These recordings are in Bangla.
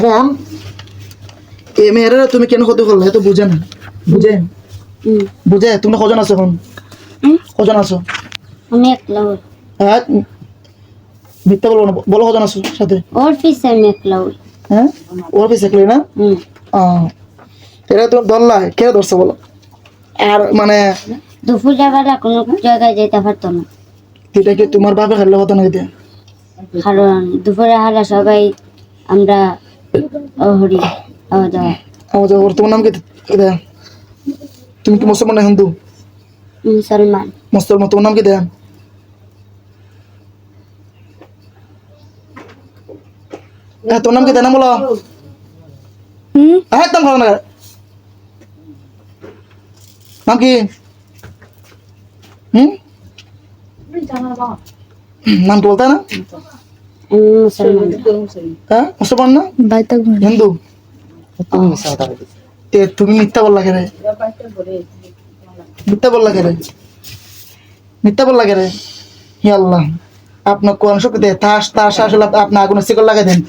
এখন এই মেয়েরা তুমি কেন ক্ষতি করলে তো বুঝে না, বুঝে বুঝে তুমি কজন আছো এখন, কজন আছো? আমি একলা হই। হ্যাঁ মিথ্যা বলবো না, বলো কজন আছো সাথে? ওর পিছে আমি একলা হই। হ্যাঁ ওর পিছে একলাই না? এটা তুমি ধরলা কে ধরছে বলো? আর মানে দুপুরে বেলা কোনো জায়গায় যেতে পারতো না, এটা কি তোমার বাপে খেললে হতো না এটা? কারণ দুপুরে হালা সবাই আমরা হরি খাওয়া দাওয়া। আমাদের ওর তোমার নাম কি এটা? তুমি কি মুসলমান না হিন্দু? মুসলমান। মুসলমান, তোমার নাম কি দেন? তোমার নাম কি দেন বলো? একদম ভালো না, নাম কি? নাম কি বলতে না? আমি মুসলমান। হ্যাঁ মুসলমান না হিন্দু? তুমি মিথ্যা বললা কেন? মিথ্যা বললা কেন? মিথ্যা বললা কেন? হে আল্লাহ, আপনার কোরআন শক্তি দেয় তাস তাস আসলে আপনি আগুনে শিকল লাগাই দেন।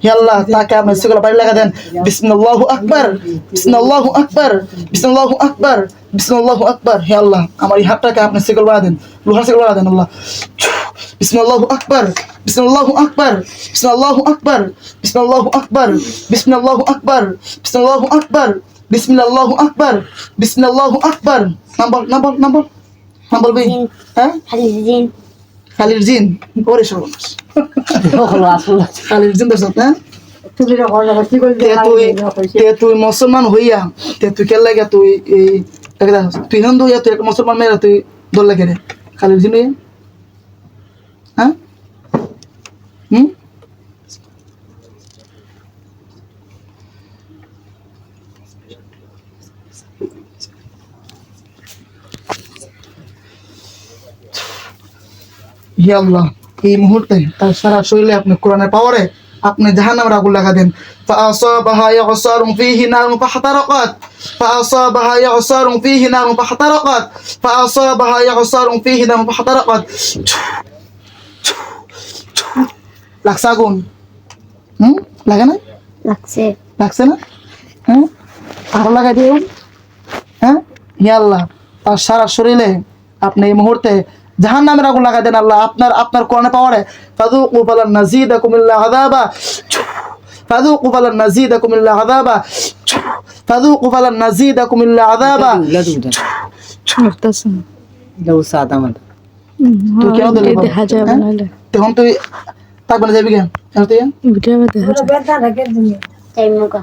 হে আল্লাহ, তাকে আপনি শিকল বাড়ি লাগা দেন। বিসমিল্লাহু আকবার, বিসমিল্লাহু আকবার, বিসমিল্লাহু আকবার, বিসমিল্লাহু আকবার। হে আল্লাহ, আমার এই হাতটাকে আপনি শিকল বাড়া দেন, লোহার শিকল বাড়া দেন আল্লাহ। বিসমিল্লাহু আকবার, বিসমিল্লাহু আকবার, বিসমিল্লাহু আকবার, বিসমিল্লাহু আকবার, বিসমিল্লাহু আকবার, বিসমিল্লাহু আকবার, বিসমিল্লাহু আকবার, বিসমিল্লাহু আকবার। নাম্বার নাম্বার নাম্বার নাম্বার বই। হ্যাঁ খালি জিন। খালির জিন ওরে সর্বনাশ। খালির জিন দর্শক হ্যাঁ তুই মুসলমান হইয়া তুই কে লাগে তুই এই তুই হিন্দু হইয়া তুই একটা মুসলমান মেয়েরা তুই দল লাগে রে খালির জিন হইয়া? হ্যাঁ হে আল্লাহ, এই মুহূর্তে তার সারা শরীরে আপনি কোরআনের পাওয়ারে আপনি জাহান্নামের আগুন লাগা দেন। فأصابها يعصار فيه نار فاحترقت فأصابها يعصار فيه نار فاحترقت فأصابها يعصار فيه نار فاحترقت লাগছে আগুন? লাগে না? লাগছে। লাগছে না? হ্যাঁ আরো লাগাই দিও। হ্যাঁ হে আল্লাহ, তার সারা শরীরে আপনি এই মুহূর্তে জাহান্নামের আগুন লাগাই দেন আল্লাহ, আপনার আপনার কোরআনে পাওয়ারে। ফাযুকু ফালান নাযীদাকুম ইল্লা আযাবা, ফাযুকু ফালান নাযীদাকুম ইল্লা আযাবা, ফাযুকু ফালান নাযীদাকুম ইল্লা আযাবা। তুই কেন দিলি দেখা যাবে না তখন তুই থাকবে না, যাবি কেন? তাই মুকা